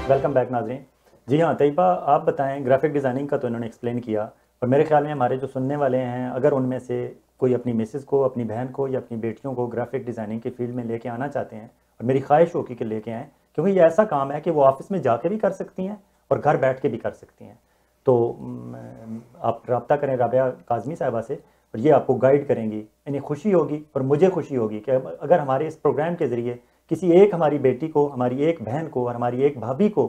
Welcome back नाज़रीन। जी हाँ तैयबा, आप बताएं, ग्राफिक डिज़ाइनिंग का तो इन्होंने एक्सप्लेन किया, और मेरे ख्याल में हमारे जो सुनने वाले हैं, अगर उनमें से कोई अपनी मिसेस को, अपनी बहन को या अपनी बेटियों को ग्राफिक डिज़ाइनिंग की फील्ड में लेके आना चाहते हैं, और मेरी ख्वाहिश होगी कि लेके आएँ, क्योंकि ये ऐसा काम है कि वो ऑफिस में जाके भी कर सकती हैं और घर बैठ के भी कर सकती हैं। तो आप रब्ता करें राबिया काज़मी साहिबा से, और ये आपको गाइड करेंगी। इन्हें खुशी होगी और मुझे खुशी होगी कि अगर हमारे इस प्रोग्राम के ज़रिए किसी एक हमारी बेटी को, हमारी एक बहन को और हमारी एक भाभी को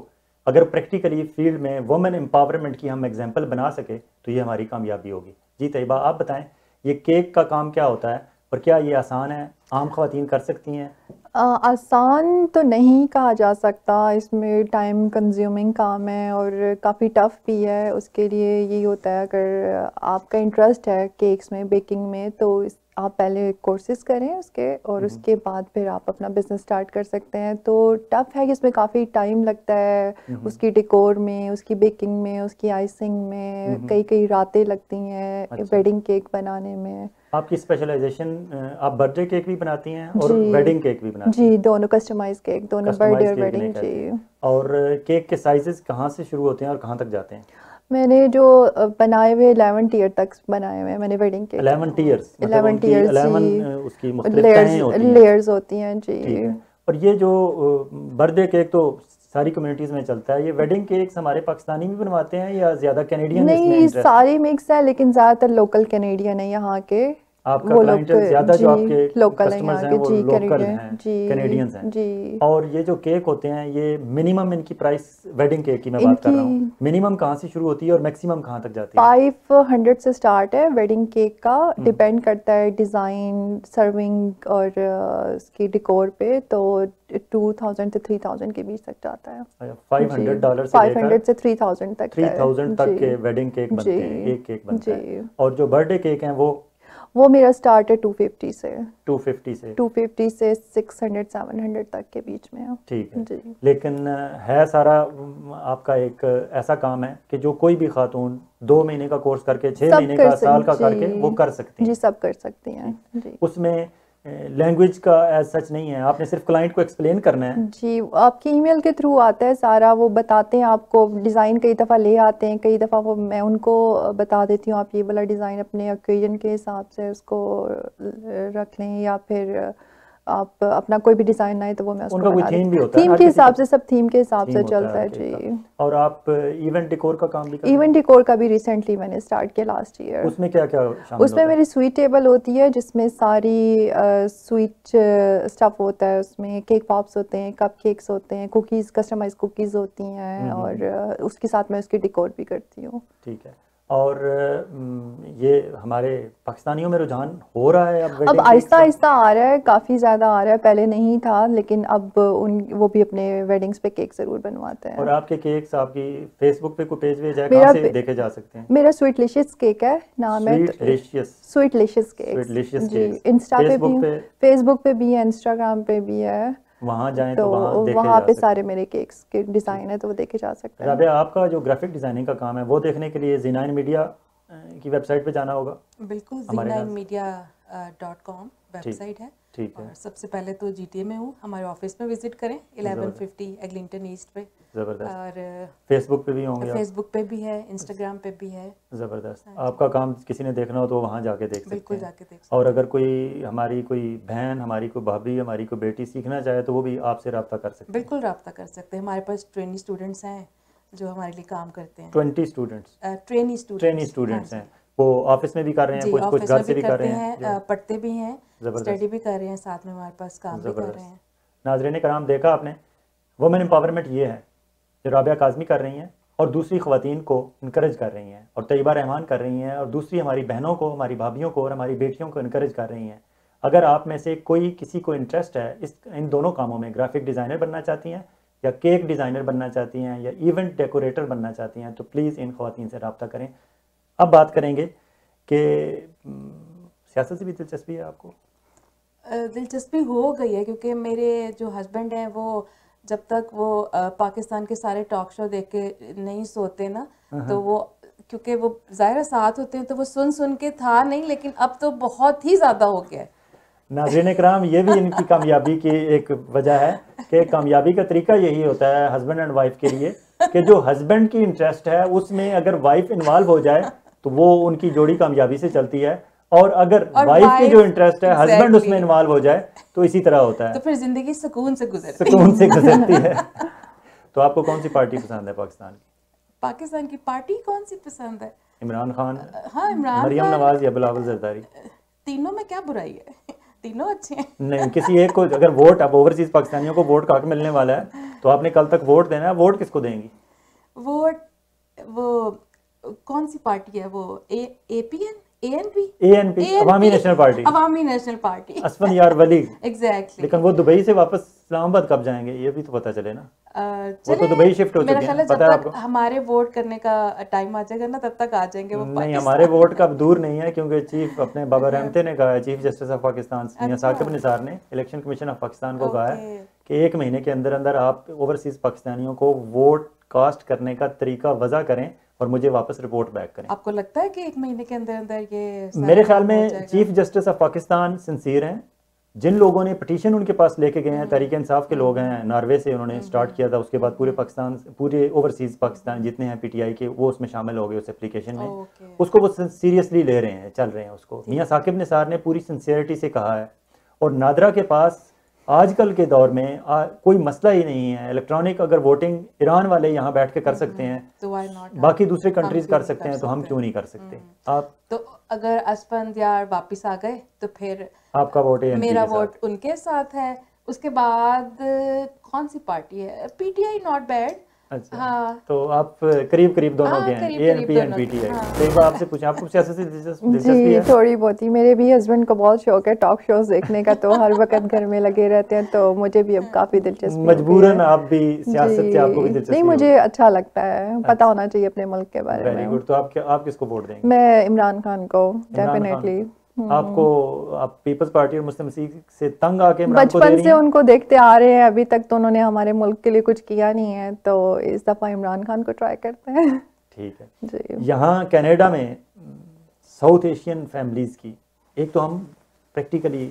अगर प्रैक्टिकली फील्ड में वुमेन एम्पावरमेंट की हम एग्जांपल बना सके तो ये हमारी कामयाबी होगी। जी तैयबा, आप बताएं, ये केक का काम क्या होता है और क्या ये आसान है, आम ख़वातीन कर सकती हैं? आसान तो नहीं कहा जा सकता, इसमें टाइम कंज्यूमिंग काम है और काफ़ी टफ़ भी है। उसके लिए यही होता है, अगर आपका इंटरेस्ट है केक्स में, बेकिंग में, तो आप पहले कोर्सेज़ करें उसके, और उसके बाद फिर आप अपना बिज़नेस स्टार्ट कर सकते हैं। तो टफ़ है कि इसमें काफ़ी टाइम लगता है, उसकी डेकोर में, उसकी बेकिंग में, उसकी आइसिंग में कई कई रातें लगती हैं। अच्छा। वेडिंग केक बनाने में आपकी स्पेशलाइजेशन, आप बर्थडे केक भी बनाती हैं और जी वेडिंग केक भी बनाती हैं? जी, दोनों कस्टमाइज़ केक, दोनों बर्थडे कस्टमाइज और केक नहीं वेडिंग करती हैं। जी। और केक के साइजेस कहाँ से शुरू होते हैं और कहाँ तक जाते हैं? मैंने जो बनाए हुए 11 टियर तक बनाए हुए हैं मैंने वेडिंग केक। 11 टीयर्स, मतलब 11 उनकी टियर्स 11 जी, उसकी मुख्तलिफ लेयर्स तहें होती हैं। लेयर्स होती हैं ठीक जी। है। और ये जो बर्थडे केक तो सारी कम्युनिटीज़ में चलता है, ये वेडिंग केक्स हमारे पाकिस्तानी भी बनवाते हैं या ज़्यादा कैनेडियन इसमें नहीं, इंटरेस्ट है? सारी मिक्स है, लेकिन ज़्यादातर लोकल कैनेडियन है यहाँ के। आपका वो लोग क्लाइंटल ज़्यादा जो जी, आपके लोकल है कस्टमर्स यहाँ हैं के वो जी, लोकल कैनेडियन हैं, जी कैनेडियंस हैं। जी। और ये जो केक होते हैं, ये मिनिमम इनकी प्राइस, वेडिंग केक की मैं बात कर इनकी रहा हूँ, मिनिमम कहाँ से शुरू होती है और मैक्सिमम कहाँ तक जाती है? 500 से स्टार्ट है वेडिंग केक का। डिपेंड करता है डिज़ाइन, सर्विंग और उसकी डेकोर पे, तो 2000 से 3000 के बीच तक जाता है जी। $500 से लेकर 500 से 3000 तक का है 3000 तक जी के वेडिंग केक बनते हैं, जी एक केक बनता है। जी। और जो बर्थडे केक हैं वो मेरा स्टार्ट है 250 से, 250 से। 250 से 600 700 तक के बीच में है ठीक है। जी। लेकिन है सारा आपका एक ऐसा काम है कि जो कोई भी खातून 2 महीने का कोर्स करके, 6 सब महीने कर का, सक साल का करके वो जी कर सकती जी, हैं। सब कर सकती हैं ठीक। जी। उसमें लैंग्वेज का एज सच नहीं है, आपने सिर्फ क्लाइंट को एक्सप्लेन करना है। जी, आपकी ईमेल के थ्रू आता है सारा, वो बताते हैं आपको डिज़ाइन, कई दफ़ा ले आते हैं, कई दफ़ा वो मैं उनको बता देती हूँ आप ये वाला डिज़ाइन अपने ओकेजन के हिसाब से उसको रख लें, या फिर आप अपना कोई भी डिज़ाइन आए तो वो मैं उसको उनका कोई बना थीम भी देती हूँ। होता है ना, थीम हर के किसी का हिसाब से, सब थीम के हिसाब थीम से होता है चलता हर है केक का। जी। और आप इवेंट डेकोर का काम भी कर रहे इवेंट हैं? डेकोर का भी रिसेंटली मैंने स्टार्ट किया लास्ट ईयर। उसमें क्या क्या शामिल उसमें होता है? मेरी स्वीट टेबल होती है जिसमें सारी स्वीट स्टफ़ होता है, उसमें केक पॉप्स होते हैं, कप केक्स होते हैं, कुकीज़, कस्टमाइज कुकीज़ होती हैं, और उसके साथ मैं उसकी डेकोर भी करती हूँ। ठीक है। और ये हमारे पाकिस्तानियों में रुझान हो रहा है अब अब वेडिंग केक्स आहिस्ता का? आहिस्ता आ रहा है, काफ़ी ज़्यादा आ रहा है, पहले नहीं था, लेकिन अब वो भी अपने वेडिंग्स पे केक ज़रूर बनवाते और हैं। आपके केक्स आपकी फेसबुक पे कोई पेज वेज है, कहाँ मेरा से देखे जा सकते हैं? मेरा स्वीटलिशियस केक है नाम है, स्वीट लिशियस, स्वीटलिशियस केक्स स्वीटलिशियस जी। केक्स। इंस्टा पे भी फेसबुक हूँ, पे फेसबुक पे भी है, इंस्टाग्राम पे भी है, वहाँ जाएं तो तो वहाँ देखे वहाँ जा पे सकते सारे हैं। मेरे केक्स के ठीक डिज़ाइन है। है, तो वो देखे जा सकते हैं। राबिया, आपका जो ग्राफिक डिज़ाइनिंग का काम है वो देखने के लिए ज़ीनाइन मीडिया की वेबसाइट पे जाना होगा बिल्कुल, हमारे ख्याल से। z9media.com ठीक, वेबसाइट है। ठीक है। और सबसे पहले तो GTA में हूँ, हमारे ऑफिस में विजिट करें, ज़बरदस्त, 1150 एग्लिंगटन ईस्ट पे। ज़बरदस्त। और फेसबुक पे भी होंगे आप? फेसबुक पे भी है, इंस्टाग्राम पे भी है। ज़बरदस्त। हाँ जी, आपका काम किसी ने देखना हो तो वहाँ जाके देख सकते बिल्कुल हैं। जाके देख और सकते अगर हैं। कोई हमारी कोई बहन, हमारी कोई भाभी, हमारी कोई बेटी सीखना चाहे तो वो भी आपसे रब्ता कर सकते हैं। बिल्कुल रब्ता कर सकते हैं, हमारे पास ट्रेनी स्टूडेंट्स हैं जो हमारे लिए काम करते हैं। 20 स्टूडेंट्स, ट्रेनी ट्रेनी स्टूडेंट्स, हाँ स्टूडेंट्स जी। हैं, वो ऑफिस में भी कर रहे हैं, जी, कुछ कुछ ऑफिस घर में से भी भी कर करते रहे हैं जो। हैं, पढ़ते भी हैं, ज़बरदस्त, स्टडी भी कर रहे हैं, साथ में हमारे पास काम भी कर रहे ज़बरदस्त। हैं। नाज़रीन कराम, देखा आपने, वुमेन एम्पावरमेंट ये है जो राबिया काज़मी कर रही हैं और दूसरी ख़वातीन को इनकरेज कर रही हैं, और तैयबा रहमान कर रही हैं, और दूसरी हमारी बहनों को, हमारी भाभियों को और हमारी बेटियों को इनकरेज कर रही हैं। अगर आप में से कोई किसी को इंटरेस्ट है इन दोनों कामों में, ग्राफिक डिज़ाइनर बनना चाहती हैं या केक डिज़ाइनर बनना चाहती हैं या इवेंट डेकोरेटर बनना चाहती हैं, तो प्लीज़ इन ख़वातीन से रब्ता करें। अब बात करेंगे कि सियासत से भी दिलचस्पी है आपको? दिलचस्पी हो गई है, क्योंकि मेरे जो हस्बैंड हैं वो जब तक वो पाकिस्तान के सारे टॉक शो देख के नहीं सोते ना, तो वो, क्योंकि वो ज़ाहिर साथ होते हैं तो वो सुन सुन के था नहीं, लेकिन अब तो बहुत ही ज़्यादा हो गया है। नाज़रीन इकराम, ये भी इनकी कामयाबी की एक वजह है कि कामयाबी का तरीका यही होता है हस्बैंड एंड वाइफ के लिए कि जो हस्बैंड की इंटरेस्ट है उसमें अगर वाइफ इन्वॉल्व हो जाए तो वो उनकी जोड़ी कामयाबी से चलती है, और अगर वाइफ की जो इंटरेस्ट है हस्बैंड उसमें इन्वॉल्व हो जाए तो इसी तरह होता है, तो फिर जिंदगी सुकून से गुजरती है। तो आपको कौन सी पार्टी पसंद है पाकिस्तान की? पाकिस्तान की पार्टी कौन सी पसंद है? इमरान खान, हाँ, इमरान मरियम खान, नवाज या बिलावल जरदारी? तीनों में क्या बुराई है? तीनों अच्छे हैं। नहीं, किसी एक को अगर वोट, अब ओवरसीज पाकिस्तानियों को वोट कहाँ मिलने वाला है, तो आपने कल तक वोट देना है, वोट किसको देंगी? वोट वो कौन सी पार्टी है वो? एपीएन, एएनपी, अवामी नेशनल पार्टी, अवामी नेशनल पार्टी, असफन यार वली। एग्जैक्टली। लेकिन वो दुबई से वापस इस्लामाबाद कब जाएंगे ये भी तो पता चले ना। वो तो दुबई शिफ्ट हो चुके हैं, पता है आपको। हमारे वोट करने का टाइम आ जाएगा ना, तब तक आ जाएंगे वो। नहीं, हमारे वोट का दूर नहीं है, क्योंकि चीफ अपने बाबा रहमते ने कहा है, चीफ जस्टिस ऑफ पाकिस्तान मियां साकिब निसार ने इलेक्शन कमीशन ऑफ पाकिस्तान को कहा है कि 1 महीने के अंदर अंदर आप ओवरसीज पाकिस्तानियों को वोट कास्ट करने का तरीका वजह करें और मुझे वापस रिपोर्ट बैक करें। आपको लगता है कि 1 महीने के अंदर अंदर ये? मेरे ख्याल में chief justice of Pakistan sincere हैं। जिन लोगों ने पिटीशन उनके पास लेके गए हैं, तहरीक इंसाफ के लोग हैं, नॉर्वे से उन्होंने स्टार्ट किया था, उसके बाद पूरे पाकिस्तान, पूरे ओवरसीज पाकिस्तान जितने हैं पीटीआई के, वो उसमें शामिल हो गए उस एप्लीकेशन में। उसको वो सीरियसली ले रहे हैं, चल रहे हैं उसको। मियां साकिब निसार ने पूरी सिंसियरिटी से कहा है, और नादरा के पास आजकल के दौर में कोई मसला ही नहीं है। इलेक्ट्रॉनिक अगर वोटिंग ईरान वाले यहाँ बैठ के कर सकते हैं, तो बाकी दूसरे कंट्रीज कर सकते हैं, तो हम क्यों नहीं कर सकते? आप तो अगर असफंद यार वापस आ गए तो फिर आपका वोट है, मेरा वोट उनके साथ है। उसके बाद कौन सी पार्टी है? PTI, not bad. अच्छा, हाँ, तो आप करीब करीब दोनों के हैं, एएनपी एंड पीटीआई। तो एक बार आपसे पूछें, आपको सियासत से दिलचस्पी है? थोड़ी बहुत ही। मेरे भी हस्बैंड को बहुत शौक है टॉक शोज देखने का, तो हर वक्त घर में लगे रहते हैं, तो मुझे भी अब काफी दिलचस्पी मजबूरन आप भी सियासत से आपको भी दिलचस्पी? नहीं, मुझे अच्छा लगता है, पता होना चाहिए अपने मुल्क के बारे में। Very good. तो आप किसको वोट देंगे? मैं इमरान खान को, डेफिनेटली। आपको, आप पीपल्स पार्टी और मुस्लिम लीग से तंग आके इमरान को दे रही हैं? बचपन से उनको देखते आ रहे हैं, अभी तक तो उन्होंने हमारे मुल्क के लिए कुछ किया नहीं है, तो इस दफा इमरान खान को ट्राई करते हैं। ठीक है जी। यहाँ कनाडा में साउथ एशियन फैमिलीज की, एक तो हम प्रैक्टिकली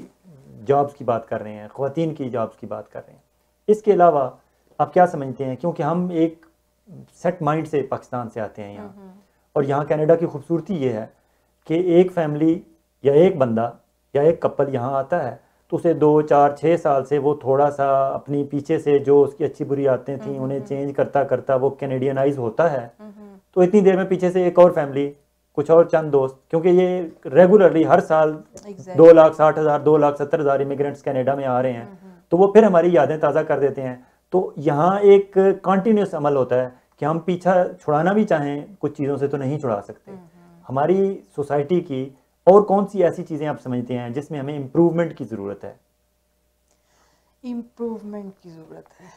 जॉब्स की बात कर रहे हैं, ख्वातीन की जॉब्स की बात कर रहे हैं, इसके अलावा आप क्या समझते हैं? क्योंकि हम एक सेट माइंड से पाकिस्तान से आते हैं यहाँ, और यहाँ कनाडा की खूबसूरती ये है कि एक फैमिली या एक बंदा या एक कपल यहाँ आता है तो उसे 2, 4, 6 साल से वो थोड़ा सा अपनी पीछे से जो उसकी अच्छी बुरी आदतें थी उन्हें चेंज करता करता वो कैनेडियनाइज होता है। तो इतनी देर में पीछे से एक और फैमिली, कुछ और चंद दोस्त, क्योंकि ये रेगुलरली हर साल 2,60,000 2,70,000 इमिग्रेंट्स कनाडा में आ रहे हैं, तो वो फिर हमारी यादें ताज़ा कर देते हैं। तो यहाँ एक कंटिन्यूस अमल होता है कि हम पीछा छुड़ाना भी चाहें, कुछ चीज़ों से तो नहीं छुड़ा सकते। हमारी सोसाइटी की और कौन सी ऐसी चीज़ें आप समझते हैं जिसमें हमें इम्प्रूवमेंट की ज़रूरत है? इम्प्रूवमेंट की ज़रूरत है,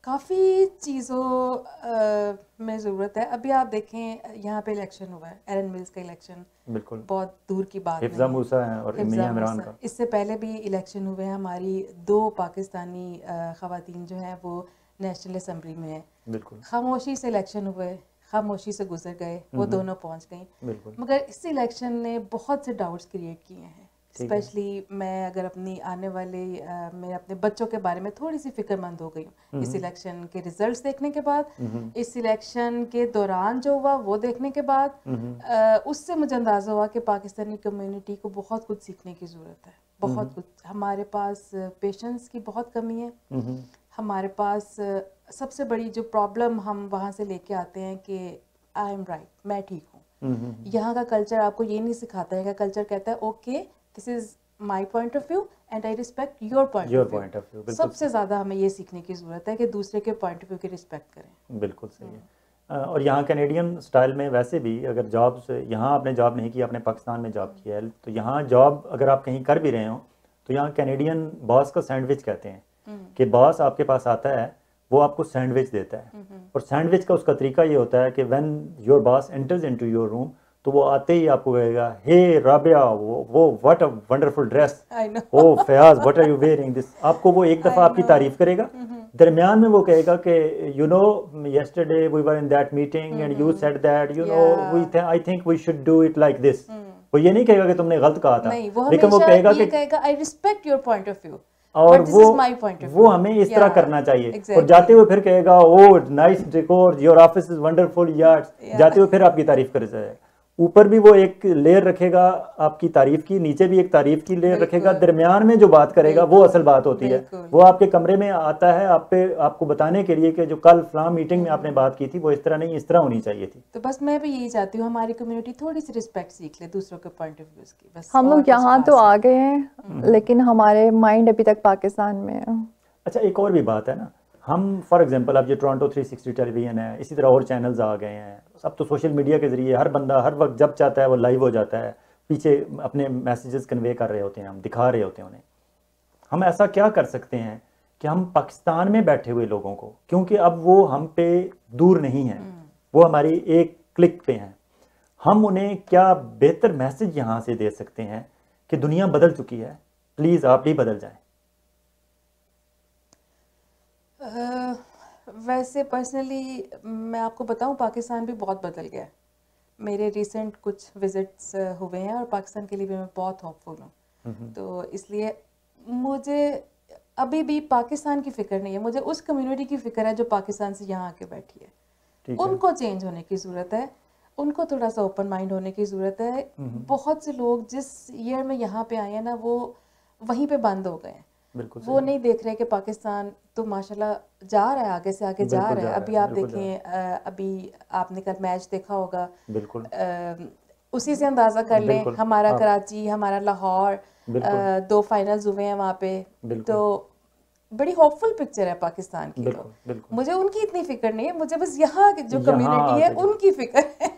काफ़ी चीज़ों में ज़रूरत है। अभी आप देखें, यहाँ पे इलेक्शन हुआ है, एरन मिल्स का इलेक्शन, बिल्कुल बहुत दूर की बात नहीं हिफ्ज़ा मूसा है और मियां इमरान का। इससे पहले भी इलेक्शन हुए हैं, हमारी 2 पाकिस्तानी ख़वातीन जो हैं वो नेशनल असम्बली में है। बिल्कुल खामोशी से इलेक्शन हुए, खामोशी से गुजर गए, वो दोनों पहुंच गई। मगर इस इलेक्शन ने बहुत से डाउट्स क्रिएट किए हैं। स्पेशली मैं अगर अपनी आने वाले मैं अपने बच्चों के बारे में थोड़ी सी फिक्रमंद हो गई हूँ इस इलेक्शन के रिजल्ट्स देखने के बाद, इस इलेक्शन के दौरान जो हुआ वो देखने के बाद। उससे मुझे अंदाज़ा हुआ कि पाकिस्तानी कम्युनिटी को बहुत कुछ सीखने की ज़रूरत है, बहुत कुछ। हमारे पास पेशेंस की बहुत कमी है, हमारे पास सबसे बड़ी जो प्रॉब्लम हम वहाँ से लेके आते हैं कि आई एम राइट, मैं ठीक हूँ। यहाँ का कल्चर आपको ये नहीं सिखाता है, का कल्चर कहता है okay this is my point of view and I respect your point of view. सबसे ज़्यादा हमें ये सीखने की ज़रूरत है कि दूसरे के पॉइंट ऑफ व्यू की रिस्पेक्ट करें। बिल्कुल सही है। और यहाँ कैनेडियन स्टाइल में वैसे भी अगर जॉब्स, यहाँ आपने जॉब नहीं की, आपने पाकिस्तान में जॉब किया है, तो यहाँ जॉब अगर आप कहीं कर भी रहे हो तो यहाँ कैनेडियन बॉस का सैंडविच कहते हैं कि बॉस आपके पास आता है, वो आपको सैंडविच देता है, और सैंडविच का उसका तरीका ये होता है कि when your boss enters into your room, तो वो आते ही आपको कहेगा हे राबिया, वो what a wonderful dress, oh Fayaz what are you wearing this. आपको वो एक दफ़ा आपकी तारीफ करेगा, दरमियान में वो कहेगा कि you know yesterday we were in that meeting and you said that, you know we I think we should do it like this, वो ये नहीं कहेगा कि तुमने गलत कहा था, नहीं, वो लेकिन वो कहेगा कि कहेगा I respect your point of view और वो हमें इस तरह करना चाहिए। exactly. और जाते हुए फिर कहेगा oh nice decor, your office is wonderful यार, जाते हुए फिर आपकी तारीफ कर जाए। ऊपर भी वो एक लेयर रखेगा आपकी तारीफ की, नीचे भी एक तारीफ की लेयर रखेगा, दरमियान में जो बात करेगा वो असल बात होती है। वो आपके कमरे में आता है आपको बताने के लिए कि जो कल फलां मीटिंग में आपने बात की थी वो इस तरह नहीं, इस तरह होनी चाहिए थी। तो बस मैं भी यही चाहती हूँ हमारी कम्युनिटी थोड़ी सी रिस्पेक्ट सीख ले दूसरों के पॉइंट ऑफ व्यूज की। बस हम लोग यहाँ तो आ गए हैं लेकिन हमारे माइंड अभी तक पाकिस्तान में है। अच्छा, एक और भी बात है ना, हम फॉर एग्जांपल अब ये टोरंटो 360 टेलीविजन है, इसी तरह और चैनल्स आ गए हैं। अब तो सोशल मीडिया के ज़रिए हर बंदा हर वक्त जब चाहता है वो लाइव हो जाता है, पीछे अपने मैसेजेस कन्वे कर रहे होते हैं, हम दिखा रहे होते हैं उन्हें। हम ऐसा क्या कर सकते हैं कि हम पाकिस्तान में बैठे हुए लोगों को, क्योंकि अब वो हम पे दूर नहीं है, वो हमारी एक क्लिक पे हैं, हम उन्हें क्या बेहतर मैसेज यहाँ से दे सकते हैं कि दुनिया बदल चुकी है, प्लीज़ आप भी बदल जाएं। वैसे पर्सनली मैं आपको बताऊं पाकिस्तान भी बहुत बदल गया है। मेरे रिसेंट कुछ विजिट्स हुए हैं और पाकिस्तान के लिए भी मैं बहुत होपफुल हूँ। तो इसलिए मुझे अभी भी पाकिस्तान की फ़िक्र नहीं है, मुझे उस कम्युनिटी की फ़िक्र है जो पाकिस्तान से यहाँ आके बैठी है। उनको चेंज होने की ज़रूरत है, उनको थोड़ा सा ओपन माइंड होने की ज़रूरत है। बहुत से लोग जिस ईयर में यहाँ पे आए हैं ना वो वहीं पे बंद हो गए हैं। वो नहीं देख रहे कि पाकिस्तान तो माशाल्लाह जा रहा है, आगे से आगे जा रहा है। अभी आप देखें, अभी आपने कल मैच देखा होगा, उसी से अंदाज़ा कर लें हमारा कराची, हमारा लाहौर, 2 फाइनल्स हुए हैं वहाँ पे। तो बड़ी होपफुल पिक्चर है पाकिस्तान की। मुझे उनकी इतनी फिक्र नहीं है, मुझे बस यहाँ की जो कम्युनिटी है उनकी फिक्र है।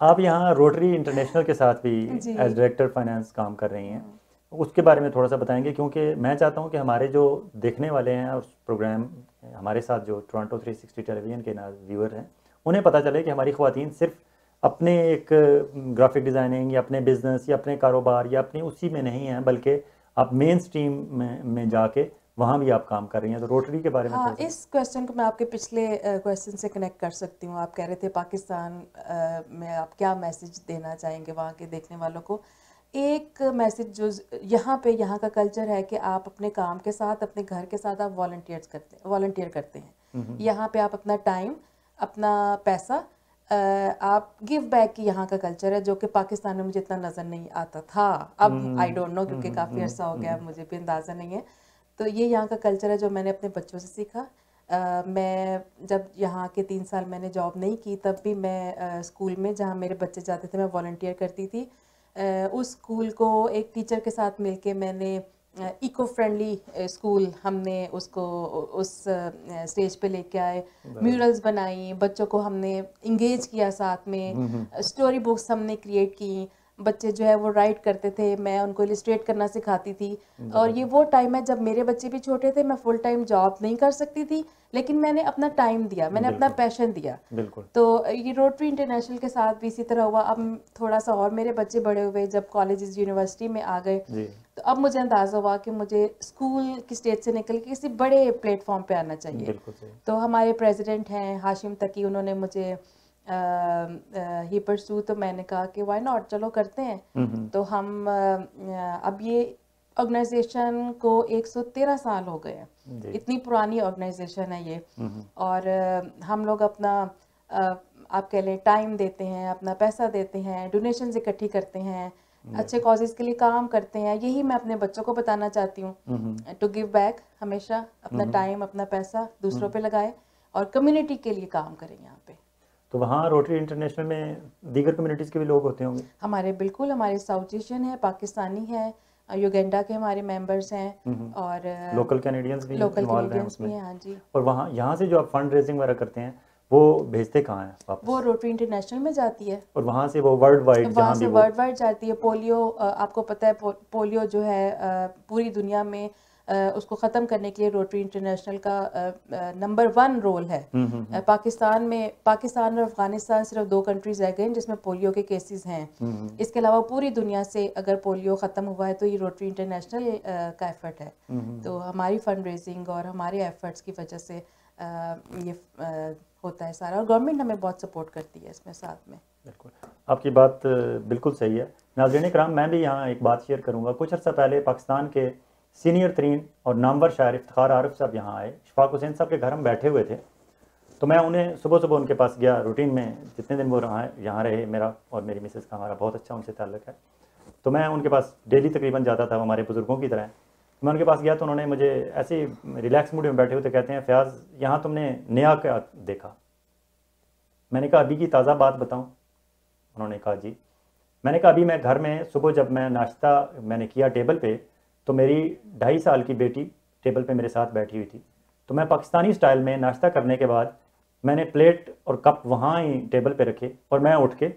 आप यहाँ रोटरी इंटरनेशनल के साथ भी एज डायरेक्टर फाइनेंस काम कर रही हैं, उसके बारे में थोड़ा सा बताएंगे? क्योंकि मैं चाहता हूँ कि हमारे जो देखने वाले हैं उस प्रोग्राम हमारे साथ जो टोरंटो 360 टेलीविज़न के ना व्यूअर हैं, उन्हें पता चले कि हमारी ख़वातीन सिर्फ अपने एक ग्राफिक डिज़ाइनिंग या अपने बिज़नेस या अपने कारोबार या अपने उसी में नहीं हैं, बल्कि आप मेन स्ट्रीम में जाके वहाँ भी आप काम कर रही हैं। तो रोटरी के बारे में हाँ, इस क्वेश्चन को मैं आपके पिछले क्वेश्चन से कनेक्ट कर सकती हूँ। आप कह रहे थे पाकिस्तान में आप क्या मैसेज देना चाहेंगे वहाँ के देखने वालों को। एक मैसेज जो यहाँ पे यहाँ का कल्चर है कि आप अपने काम के साथ अपने घर के साथ आप वॉलंटियर करते हैं। यहाँ पे आप अपना टाइम, अपना पैसा आप गिव बैक की यहाँ का कल्चर है, जो कि पाकिस्तान में मुझे इतना नज़र नहीं आता था। अब आई डोंट नो, क्योंकि काफ़ी अर्सा हो गया, मुझे भी अंदाज़ा नहीं है। तो ये यहाँ का कल्चर है जो मैंने अपने बच्चों से सीखा। मैं जब यहाँ के 3 साल मैंने जॉब नहीं की, तब भी मैं स्कूल में जहाँ मेरे बच्चे जाते थे मैं वॉलंटियर करती थी। उस स्कूल को एक टीचर के साथ मिलके मैंने इको फ्रेंडली स्कूल हमने उसको उस स्टेज पे लेके आए, म्यूरल्स बनाई, बच्चों को हमने इंगेज किया साथ में, स्टोरी बुक्स हमने क्रिएट की, बच्चे जो है वो राइट करते थे, मैं उनको इलिस्ट्रेट करना सिखाती थी। और ये वो टाइम है जब मेरे बच्चे भी छोटे थे, मैं फुल टाइम जॉब नहीं कर सकती थी, लेकिन मैंने अपना टाइम दिया, मैंने अपना पैशन दिया। तो ये रोटरी इंटरनेशनल के साथ भी इसी तरह हुआ। अब थोड़ा सा और मेरे बच्चे बड़े हुए, जब कॉलेजेस यूनिवर्सिटी में आ गए, तो अब मुझे अंदाज़ा हुआ कि मुझे स्कूल की स्टेज से निकल के किसी बड़े प्लेटफॉर्म पे आना चाहिए। तो हमारे प्रेसिडेंट हैं हाशिम तकी, उन्होंने मुझे ही परसू, तो मैंने कहा कि वाई नॉट, चलो करते हैं। तो हम अब ये ऑर्गेनाइजेशन को 113 साल हो गए हैं, इतनी पुरानी ऑर्गेनाइजेशन है ये। और हम लोग अपना आप कह लें टाइम देते हैं, अपना पैसा देते हैं, डोनेशंस इकट्ठी करते हैं, अच्छे कॉजेज के लिए काम करते हैं। यही मैं अपने बच्चों को बताना चाहती हूँ, टू गिव बैक, हमेशा अपना टाइम, अपना पैसा दूसरों पे लगाए और कम्युनिटी के लिए काम करें यहाँ पे। तो वहाँ रोटरी इंटरनेशनल में दीगर कम्युनिटीज़ के भी लोग होते होंगे? हमारे बिल्कुल, हमारे साउथ एशियन है, पाकिस्तानी है, युगांडा के हमारे मेंबर्स हैं, और लोकल कैनेडियंस भी हैं। हाँ जी। और वहाँ यहाँ से जो आप फंड रेजिंग वगैरह करते हैं वो भेजते कहाँ हैं वापस? वो रोटरी इंटरनेशनल में जाती है और वहाँ से वो वर्ल्ड वाइड जाती है। पोलियो, आपको पता है पोलियो जो है पूरी दुनिया में उसको ख़त्म करने के लिए रोटरी इंटरनेशनल का नंबर 1 रोल है। पाकिस्तान और अफगानिस्तान सिर्फ 2 कंट्रीज रह गए जिसमें पोलियो के केसेस हैं। इसके अलावा पूरी दुनिया से अगर पोलियो ख़त्म हुआ है तो ये रोटरी इंटरनेशनल का एफर्ट है। तो हमारी फंड रेजिंग और हमारे एफर्ट्स की वजह से ये होता है सारा, और गवर्नमेंट हमें बहुत सपोर्ट करती है इसमें साथ में। बिल्कुल, आपकी बात बिल्कुल सही है नाज़रीन इकराम, मैं भी यहाँ एक बात शेयर करूँगा। कुछ अर्सा पहले पाकिस्तान के सीनियर तरीन और नामवर शायर इफ्तिखार आरिफ साहब यहाँ आए। इशफाक हुसैन साहब के घर हम बैठे हुए थे, तो मैं उन्हें सुबह सुबह उनके पास गया। रूटीन में जितने दिन वो यहाँ रहे, मेरा और मेरी मिसेस का हमारा बहुत अच्छा उनसे ताल्लुक़ है, तो मैं उनके पास डेली तकरीबन जाता था, हमारे बुज़ुर्गों की तरह। मैं उनके पास गया तो उन्होंने मुझे ऐसे ही रिलैक्स मूड में बैठे हुए थे, कहते हैं फ़याज़ यहाँ तुमने नया क्या देखा? मैंने कहा अभी की ताज़ा बात बताऊँ? उन्होंने कहा जी। मैंने कहा अभी मैं घर में सुबह जब मैं नाश्ता मैंने किया टेबल पे, तो मेरी 2.5 साल की बेटी टेबल पे मेरे साथ बैठी हुई थी। तो मैं पाकिस्तानी स्टाइल में नाश्ता करने के बाद मैंने प्लेट और कप वहाँ ही टेबल पे रखे और मैं उठ के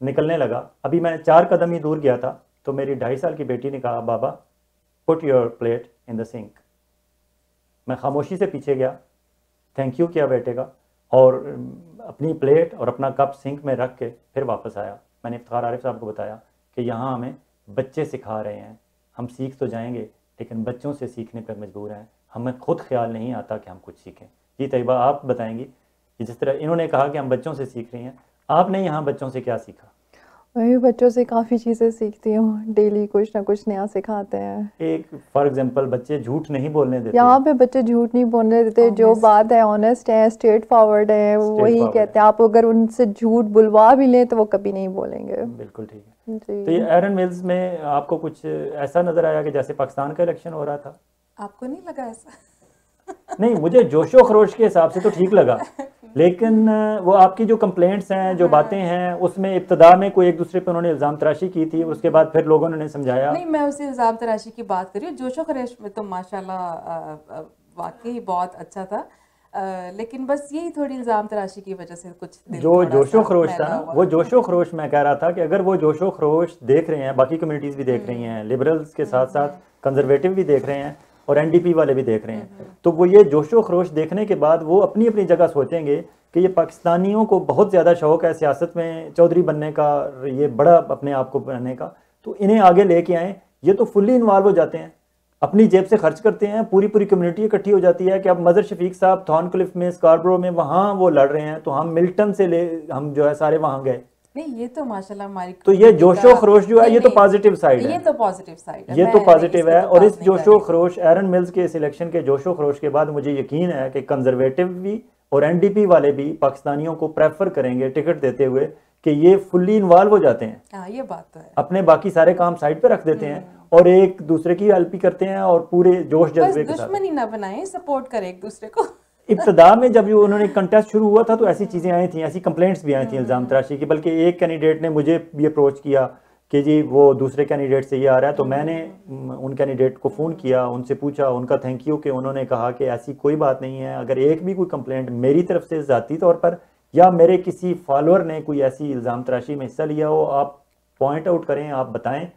निकलने लगा। अभी मैं 4 कदम ही दूर गया था तो मेरी 2.5 साल की बेटी ने कहा baba put your plate in the sink. मैं खामोशी से पीछे गया, थैंक यू किया बेटे का, और अपनी प्लेट और अपना कप सिंक में रख के फिर वापस आया। मैंने इफ्तिखार आरिफ साहब को बताया कि यहाँ हमें बच्चे सिखा रहे हैं, हम सीख तो जाएंगे लेकिन बच्चों से सीखने पर मजबूर हैं, हमें खुद ख्याल नहीं आता कि हम कुछ सीखें। जी तैयबा, आप बताएंगी कि जिस तरह इन्होंने कहा कि हम बच्चों से सीख रही हैं, आपने यहाँ बच्चों से क्या सीखा? मैं बच्चों से काफ़ी चीज़ें सीखती हूँ, डेली कुछ ना कुछ नया सिखाते हैं। एक फॉर एग्जांपल, बच्चे झूठ नहीं बोलने देते। यहाँ पे बच्चे झूठ नहीं बोलने देते, जो बात है ऑनेस्ट है, स्ट्रेट फॉरवर्ड है, वही कहते हैं। आप अगर उनसे झूठ बुलवा भी लें तो वो कभी नहीं बोलेंगे। बिल्कुल ठीक है जी। तो ये एरन मिल्स में आपको कुछ ऐसा नजर आया कि जैसे पाकिस्तान का इलेक्शन हो रहा था? आपको नहीं लगा ऐसा? नहीं, मुझे जोशो खरोश के हिसाब से तो ठीक लगा, लेकिन वो आपकी जो कंप्लेंट्स हैं, जो बातें हैं, उसमें इब्तदा में कोई एक दूसरे पे उन्होंने इल्ज़ाम तराशी की थी, उसके बाद फिर लोगों ने समझाया। नहीं, मैं उसी इल्ज़ाम तराशी की बात कर रही हूँ। जोशो खरोश में तो माशाल्लाह वाकई बहुत अच्छा था, लेकिन बस यही थोड़ी इल्ज़ाम तराशी की वजह से कुछ जो जोशो खरोश था ना, वो जोशो खरोश मैं कह रहा था कि अगर वो जोशो खरोश देख रहे हैं, बाकी कम्युनिटीज़ भी देख रही हैं, लिबरल्स के साथ साथ कंजर्वेटिव भी देख रहे हैं और एनडीपी वाले भी देख रहे हैं, तो वो ये जोशो खरोश देखने के बाद वो अपनी अपनी जगह सोचेंगे कि ये पाकिस्तानियों को बहुत ज़्यादा शौक़ है सियासत में चौधरी बनने का, ये बड़ा अपने आप को बनने का, तो इन्हें आगे लेके आएँ। ये तो फुल्ली इन्वॉल्व हो जाते हैं, अपनी जेब से खर्च करते हैं, पूरी पूरी कम्युनिटी इकट्ठी हो जाती है कि अब मदर शफीक साहब थॉर्नक्लिफ में, स्कार्बरो में, वहाँ वो लड़ रहे हैं, तो हम मिल्टन से हम जो है सारे वहाँ गए। नहीं, ये तो माशाल्लाह हमारी, तो ये जोशो खरोश जो है, ये तो पॉजिटिव साइड है, ये तो पॉजिटिव साइड है, ये तो पॉजिटिव है। और इस जोशो खरोश, एरन मिल्स के सिलेक्शन के जोशो खरोश के बाद मुझे यकीन है कि कंजर्वेटिव भी और एनडीपी वाले भी पाकिस्तानियों को प्रेफर करेंगे टिकट देते हुए कि ये फुल्ली इन्वॉल्व हो जाते हैं। हाँ, ये बात तो है। अपने बाकी सारे काम साइड पे रख देते हैं और एक दूसरे की हेल्प भी करते हैं और पूरे जोश जज्बे के साथ। दुश्मनी ना बनाएं, सपोर्ट करें एक दूसरे को। इब्तदा में जब उन्होंने कंटेस्ट शुरू हुआ था तो ऐसी चीज़ें आई थी, ऐसी कंप्लेंट्स भी आई थी इल्ज़ाम तराशी की, बल्कि एक कैंडिडेट ने मुझे भी अप्रोच किया कि जी वो दूसरे कैंडिडेट से ये आ रहा है, तो मैंने उन कैंडिडेट को फ़ोन किया, उनसे पूछा, उनका थैंक यू कि उन्होंने कहा कि ऐसी कोई बात नहीं है, अगर एक भी कोई कंप्लेंट मेरी तरफ से ज़ाती तौर पर या मेरे किसी फॉलोअर ने कोई ऐसी इल्ज़ाम तराशी में हिस्सा लिया हो, आप पॉइंट आउट करें, आप बताएं,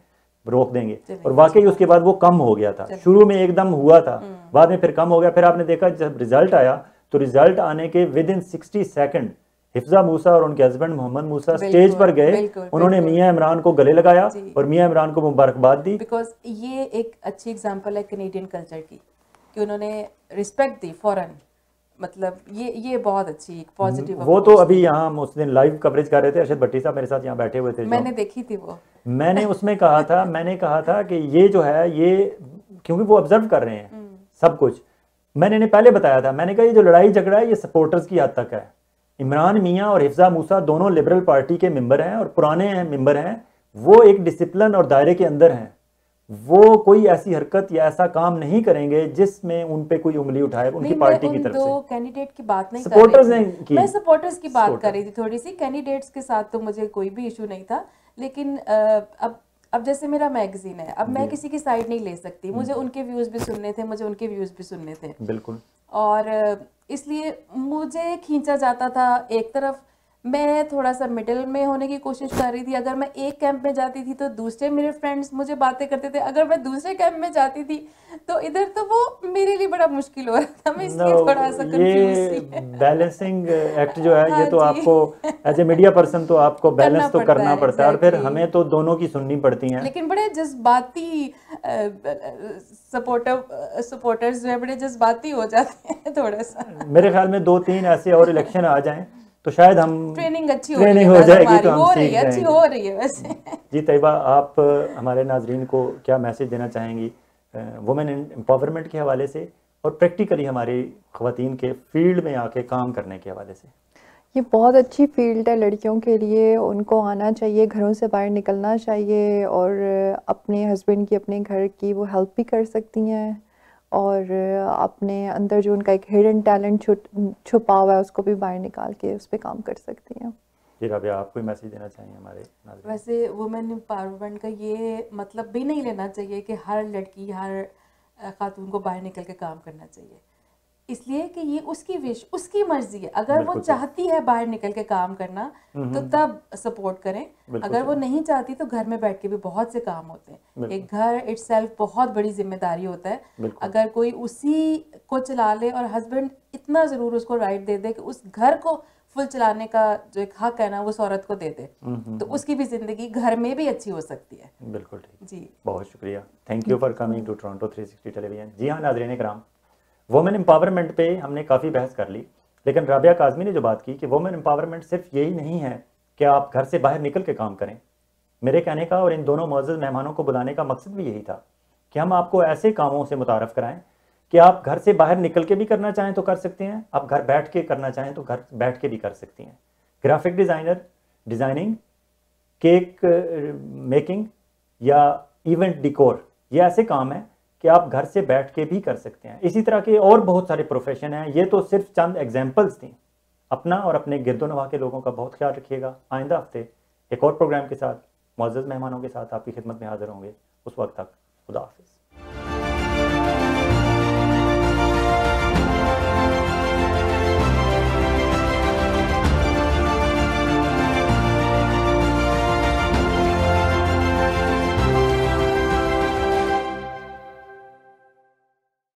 रोक देंगे। और वाकई उसके बाद वो कम हो गया था, शुरू में एकदम हुआ था, बाद में फिर कम हो गया। फिर आपने देखा जब रिजल्ट आया तो रिजल्ट आने के विद इन 60 सेकंड हिफ्जा मूसा और उनके हस्बैंड मोहम्मद मूसा स्टेज पर गए, उन्होंने मियां इमरान को गले लगाया और मियां इमरान को मुबारकबाद दी। बिकॉज ये एक अच्छी एग्जांपल है कैनेडियन कल्चर की कि उन्होंने रिस्पेक्ट दी फौरन, मतलब ये बहुत अच्छी एक पॉजिटिव। वो तो अभी यहाँ हम उस दिन लाइव कवरेज कर रहे थे, अरशद भट्टी साहब मेरे साथ यहाँ बैठे हुए थे, मैंने देखी थी वो। मैंने उसमें कहा था, मैंने कहा था कि ये जो है, ये क्योंकि वो ऑब्जर्व कर रहे हैं सब कुछ, मैंने इन्हें पहले बताया था, मैंने कहा ये जो लड़ाई झगड़ा है ये सपोर्टर्स की हद तक है। इमरान मियां और हिफ्जा मूसा दोनों लिबरल पार्टी के मेंबर हैं और पुराने मेंबर हैं, वो एक डिसिप्लिन और दायरे के अंदर हैं, वो कोई ऐसी हरकत या ऐसा काम नहीं करेंगे जिसमें उन पे कोई उंगली उठाए उनकी पार्टी की तरफ से। दो कैंडिडेट की बात नहीं सपोर्टर्स कर रही थी, मैं सपोर्टर्स की बात कर रही थी थोड़ी सी। कैंडिडेट्स के साथ तो मुझे कोई भी इशू नहीं था, लेकिन अब जैसे मेरा मैगजीन है, अब मैं किसी की साइड नहीं ले सकती, मुझे उनके व्यूज भी सुनने थे, मुझे उनके व्यूज भी सुनने थे। बिल्कुल। और इसलिए मुझे खींचा जाता था एक तरफ, मैं थोड़ा सा मिडिल में होने की कोशिश कर रही थी। अगर मैं एक कैंप में जाती थी तो दूसरे मेरे फ्रेंड्स मुझे बातें करते थे, अगर मैं दूसरे कैंप में जाती थी तो इधर, तो वो मेरे लिए बड़ा मुश्किल हो रहा था। मैं इसलिए थोड़ा सा कंफ्यूज थी। बैलेंसिंग एक्ट जो है ये तो आपको एज ए मीडिया पर्सन तो आपको बैलेंस तो करना पड़ता है, और फिर हमें तो दोनों की सुननी पड़ती हैं। लेकिन बड़े जज्बाती सपोर्टर्स जो है बड़े जज्बाती हो जाते हैं थोड़ा सा। मेरे ख्याल में 2-3 ऐसे और इलेक्शन आ जाएं तो शायद हम ट्रेनिंग अच्छी ट्रेनिंग हो हो रही है जाएगी तो हम हो रही सीख है, अच्छी जाएंगे। हो रही है वैसे। जी तैयबा, आप हमारे नाजरीन को क्या मैसेज देना चाहेंगी वुमेन एम्पावरमेंट के हवाले से और प्रैक्टिकली हमारी ख़वातीन के फील्ड में आके काम करने के हवाले से? ये बहुत अच्छी फील्ड है लड़कियों के लिए, उनको आना चाहिए, घरों से बाहर निकलना चाहिए और अपने हस्बैंड की, अपने घर की वो हेल्प भी कर सकती हैं और अपने अंदर जो उनका एक हिडन टैलेंट छुपा हुआ है उसको भी बाहर निकाल के उस पर काम कर सकती हैं। जी राबिया, आप कोई मैसेज देना चाहिए हमारे नाज़रीन? वैसे वुमेन एम्पावरमेंट का ये मतलब भी नहीं लेना चाहिए कि हर लड़की, हर खातून को बाहर निकल के काम करना चाहिए, इसलिए कि ये उसकी विश, उसकी मर्जी है। अगर वो चाहती है बाहर निकल के काम करना तो तब सपोर्ट करें, अगर वो नहीं चाहती तो घर में बैठ के भी बहुत से काम होते हैं। एक घर इटसेल्फ बहुत बड़ी जिम्मेदारी होता है। अगर कोई उसी को चला ले और हस्बैंड इतना ज़रूर उसको राइट दे दे कि उस घर को फुल चलाने का जो एक हक है ना वो उस औरत को दे दे, तो उसकी भी ज़िंदगी घर में भी अच्छी हो सकती है। बिल्कुल ठीक जी, बहुत शुक्रिया। Thank you for coming to Toronto 360 television. जी हाँ नाज़रीन कराम, वुमेन एम्पावरमेंट पे हमने काफ़ी बहस कर ली, लेकिन राबिया काज़मी ने जो बात की कि वुमेन एम्पावरमेंट सिर्फ यही नहीं है कि आप घर से बाहर निकल के काम करें। मेरे कहने का और इन दोनों मुअज़्ज़ज़ मेहमानों को बुलाने का मकसद भी यही था कि हम आपको ऐसे कामों से मुतारफ़ कराएं कि आप घर से बाहर निकल के भी करना चाहें तो कर सकते हैं, आप घर बैठ के करना चाहें तो घर बैठ के भी कर सकती हैं। Graphic designer, designing, cake making या इवेंट डिकोर, ये ऐसे काम हैं कि आप घर से बैठ के भी कर सकते हैं। इसी तरह के और बहुत सारे प्रोफेशन हैं, ये तो सिर्फ चंद एग्जाम्पल्स थी। अपना और अपने गिरदोनवा के लोगों का बहुत ख्याल रखिएगा। आइंदा हफ्ते एक और प्रोग्राम के साथ मुअज़्ज़ज़ मेहमानों के साथ आपकी खिदमत में हाजिर होंगे। उस वक्त तक खुदा हाफिज़।